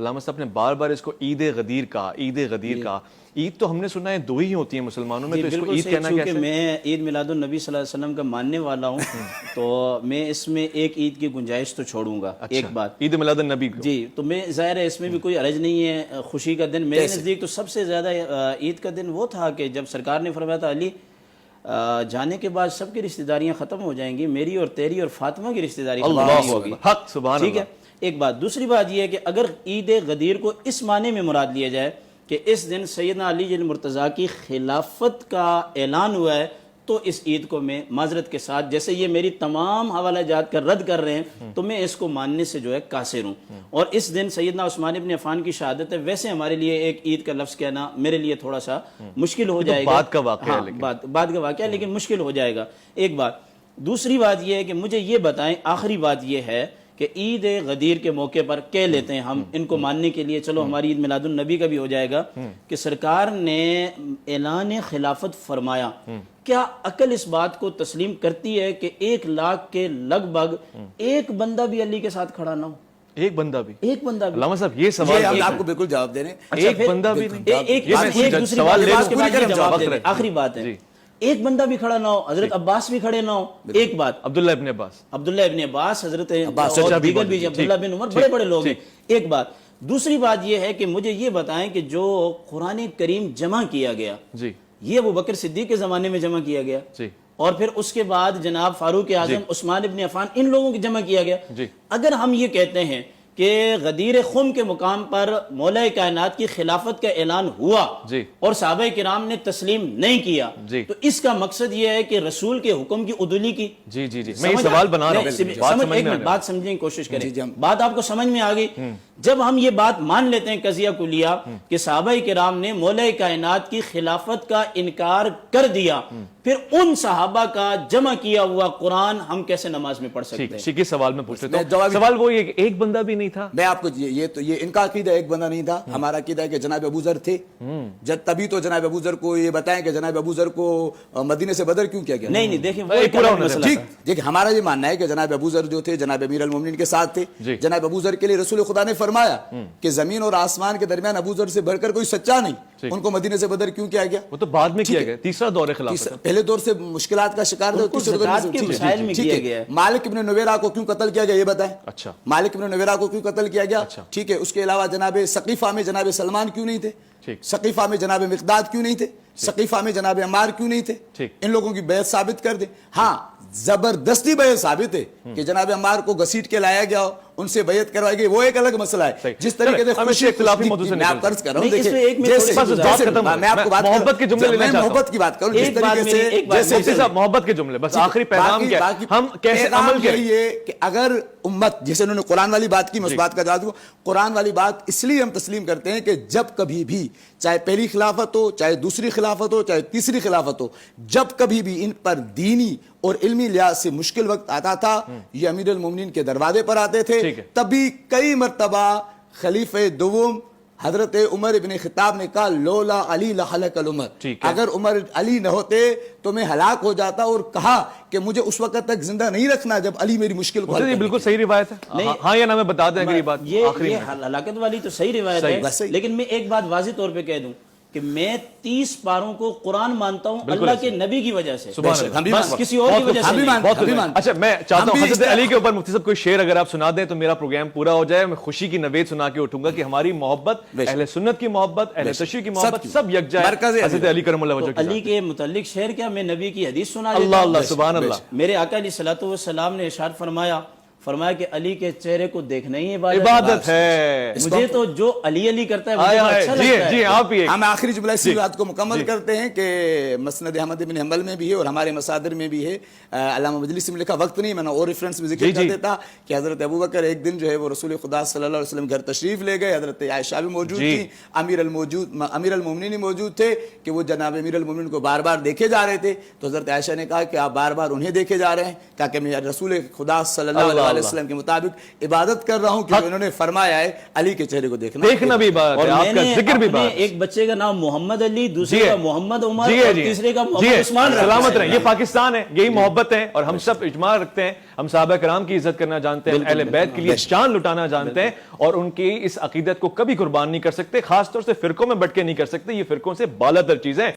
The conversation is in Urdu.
علامہ صاحب نے بار بار اس کو عید غدیر کہا، عید غدیر کہا. عید تو ہم نے سنا ہے 2 ہی ہوتی ہیں مسلمانوں میں، تو اس کو عید کہنا کیسے؟ کہ میں عید میلاد النبی صلی اللہ علیہ وسلم کا ماننے والا ہوں تو میں اس میں ایک عید کی گنجائش تو چھوڑوں گا. ایک بات عید میلاد النبی جی، تو میں ظاہر ہے اس میں بھی کوئی حرج نہیں ہے. خوشی کا دن میرے نزدیک تو سب سے زیادہ عید کا دن وہ تھا کہ جب سرکار نے فرمایا تھا علی جانے کے بعد سب کی رشتہ داریاں ختم ہو جائیں گی، میری اور تیری اور فاطمہ کی رشتہ داری ختم ہوگی. حق سبحان ٹھیک ہے، ایک بات. دوسری بات یہ ہے کہ اگر عید غدیر کو اس معنی میں مراد لیا جائے کہ اس دن سیدنا علی المرتضیٰ کی خلافت کا اعلان ہوا ہے، تو اس عید کو میں معذرت کے ساتھ، جیسے یہ میری تمام حوالہ جات کا رد کر رہے ہیں، تو میں اس کو ماننے سے جو ہے قاصر ہوں. اور اس دن سیدنا عثمان ابن عفان کی شہادت ہے. ویسے ہمارے لیے ایک عید کا لفظ کہنا میرے لیے تھوڑا سا مشکل ہو جائے گا، بعد کا واقعہ ہے، بعد کا واقعہ، لیکن مشکل ہو جائے گا. ایک بات. دوسری بات یہ ہے کہ مجھے یہ بتائیں، آخری بات یہ ہے کہ عید غدیر کے موقع پر کہہ لیتے ہیں ہم ان کو ماننے کے لیے، چلو ہماری عید میلاد النبی کا بھی ہو جائے گا، کہ سرکار نے اعلان خلافت فرمایا. کیا عقل اس بات کو تسلیم کرتی ہے کہ 1 لاکھ کے لگ بھگ ایک بندہ بھی علی کے ساتھ کھڑا نہ ہو؟ ایک بندہ بھی؟ ایک بندہ بھی. علامہ صاحب یہ سوال آپ کو بالکل جواب دے رہے ہیں. ایک بندہ بھی نہیں. آخری بات ہے، ایک بندہ بھی کھڑا نہ ہو، حضرت عباس بھی کھڑے نہ ہو. ایک بات، عبداللہ ابن عباس، حضرت دیگر بھی، عبداللہ بن عمر، بڑے بڑے لوگ ہیں. ایک بات. دوسری بات یہ ہے کہ مجھے یہ بتائیں کہ جو قرآن کریم جمع کیا گیا، یہ ابو بکر صدیق کے زمانے میں جمع کیا گیا، اور پھر اس کے بعد جناب فاروق اعظم، عثمان ابن عفان، ان لوگوں کی جمع کیا گیا. اگر ہم یہ کہتے ہیں کہ غدیر خم کے مقام پر مولا کائنات کی خلافت کا اعلان ہوا اور صحابہ کرام نے تسلیم نہیں کیا، تو اس کا مقصد یہ ہے کہ رسول کے حکم کی عدولی کی. میں یہ سوال بنا رہا ہوں، ایک منٹ بات سمجھنے کی کوشش کریں. بات آپ کو سمجھ میں آ گئی؟ جب ہم یہ بات مان لیتے ہیں قضیہ کلیہ کہ صحابہ کرام نے مولا کائنات کی خلافت کا انکار کر دیا، پھر ان صحابہ کا جمع کیا ہوا قرآن ہم کیسے نماز میں پڑھ سکتے ہیں؟ ٹھیک، سوال میں پوچھ لیتا ہوں. سوال وہ یہ کہ ایک بندہ بھی نہیں تھا. میں آپ کو یہ ان کا عقیدہ ایک بندہ نہیں تھا. ہمارا عقیدہ ہے کہ جناب ابو ذر تھے. تبھی تو جناب ابو ذر کو یہ بتائیں کہ جناب ابو ذر کو مدینے سے بدر کیوں کیا گیا. نہیں دیکھیں، وہ ایک پورا مسئلہ ٹھیک. دیکھیں ہمارا یہ ماننا ہے کہ جناب ابو ذر جو تھے جناب امیر المومنین کے ساتھ تھے. جناب ابو ذر کے لیے رسول خدا نے فرمایا کہ زمین اور آسمان کے درمیان ابو ذر سے بڑھ کر کوئی سچا نہیں. ان کو مدینے سے بدر کیوں کیا گیا؟ وہ تو بعد میں کیا گیا، تیسرا دور خلافت. پہلے دور سے مشکلات کا شکار تھے. مالک ابن نویرہ کو کیوں قتل کیا گیا یہ بتائیں. اچھا، مالک ابن نویرہ کو کیوں قتل کیا گیا؟ ٹھیک ہے. اس کے علاوہ جناب ثقیفہ میں جناب سلمان کیوں نہیں تھے؟ ثقیفہ میں جناب مقداد کیوں نہیں تھے؟ ثقیفہ میں جناب عمار کیوں نہیں تھے؟ ان لوگوں کی بیعت ثابت کر دیں. ہاں، زبردستی بیعت ثابت ہے کہ جناب عمار کو گھسیٹ کے لایا گیا ہو، ان سے بیعت کروائی گئی، وہ ایک الگ مسئلہ ہے. جس طریقے سے میں آپ قرض کر رہا ہوں، میں آپ کو محبت کے جملے لینا چاہتا ہوں، محبت کی بات کروں. جس طریقے سے محبت کے جملے، بس آخری پیغام کیا ہم کیسے عمل کریں کہ اگر امت، جیسے انہوں نے قرآن والی بات کی، میں اس بات کا جواب دوں. قرآن والی بات اس لیے ہم تسلیم کرتے ہیں کہ جب کبھی بھی، چاہے پہلی خلافت ہو، چاہے دوسری خلافت ہو، چاہے تیسری خلافت ہو، جب کبھی بھی ان پر دینی اور علمی لحاظ سے مشکل وقت آتا تھا، یہ امیر المومنین کے دروازے پر آتے تھے. تبھی کئی مرتبہ خلیفہ دوم حضرت عمر ابن خطاب نے کہا لولا علی لہلک الامر، اگر عمر علی نہ ہوتے تو میں ہلاک ہو جاتا، اور کہا کہ مجھے اس وقت تک زندہ نہیں رکھنا جب علی میری مشکل کو حل کرے. بالکل صحیح روایت ہے. ہاں یا نہ میں بتا دیں اگر یہ ہلاکت والی تو صحیح روایت ہے، لیکن میں ایک بات واضح طور پہ کہہ دوں کہ میں 30 پاروں کو قرآن مانتا ہوں اللہ کے نبی کی وجہ سے، بس کسی اور کی وجہ سے نہیں. اچھا، میں چاہتا ہوں حضرت علی کے اوپر مفتی صاحب کوئی شعر اگر آپ سنا دیں تو میرا پروگرام پورا ہو جائے. میں خوشی کی نوید سنا کے اٹھوں گا کہ ہماری محبت، اہل سنت کی محبت، اہل تشیع کی محبت سب یکجا ہے حضرت علی کرم اللہ وجہہ. علی کے متعلق شعر کیا، میں نبی کی حدیث سنا. اللہ اللہ سبحان اللہ. میرے آقا علیہ الصلوۃ والسلام نے ارشاد فرمایا کہ علی کے چہرے کو دیکھنا ہی عبادت ہے. مجھے تو جو علی علی کرتا ہے مجھے اچھا لگتا ہے. آپ ہی ہم آخری جملہ اسی بات کو مکمل کرتے ہیں کہ مسند احمد بن حنبل میں بھی ہے اور ہمارے مصادر میں بھی ہے. علامہ مجلسی میں لکھا، وقت نہیں میں نے اور ریفرنس میں ذکر کر دیتا کہ حضرت ابوبکر ایک دن جو ہے وہ رسول خدا صلی اللہ علیہ وسلم گھر تشریف لے گئے. حضرت عائشہ بھی موجود تھی، امیر المومنین موجود تھے کہ وہ جناب امیر المومنین کو بار بار دیکھے جا رہے تھے. تو حضرت عائشہ نے کہا کہ آپ بار بار انہیں دیکھے جا رہے ہیں تاکہ میں رسول خدا صلی اللہ علیہ وسلم کے مطابق عبادت کر رہا ہوں کہ انہوں نے فرمایا ہے علی کے چہرے کو دیکھنا بھی بات ہے، آپ کا ذکر بھی بات ہے۔ ایک بچے کا نام محمد علی، دوسرے کا محمد عمر اور تیسرے کا محمد عثمان، سلامت رہیں۔ یہ پاکستان ہے، یہی محبت ہے، اور ہم سب اجماع رکھتے ہیں، ہم صحابہ کرام کی عزت کرنا جانتے ہیں، اہل بیت کے لیے جان لٹانا جانتے ہیں، اور ان کی اس عقیدت کو کبھی قربان نہیں کر سکتے، خاص طور سے فرقوں میں بٹ کے نہیں کر سکتے، یہ فرقوں سے بالاتر چیزیں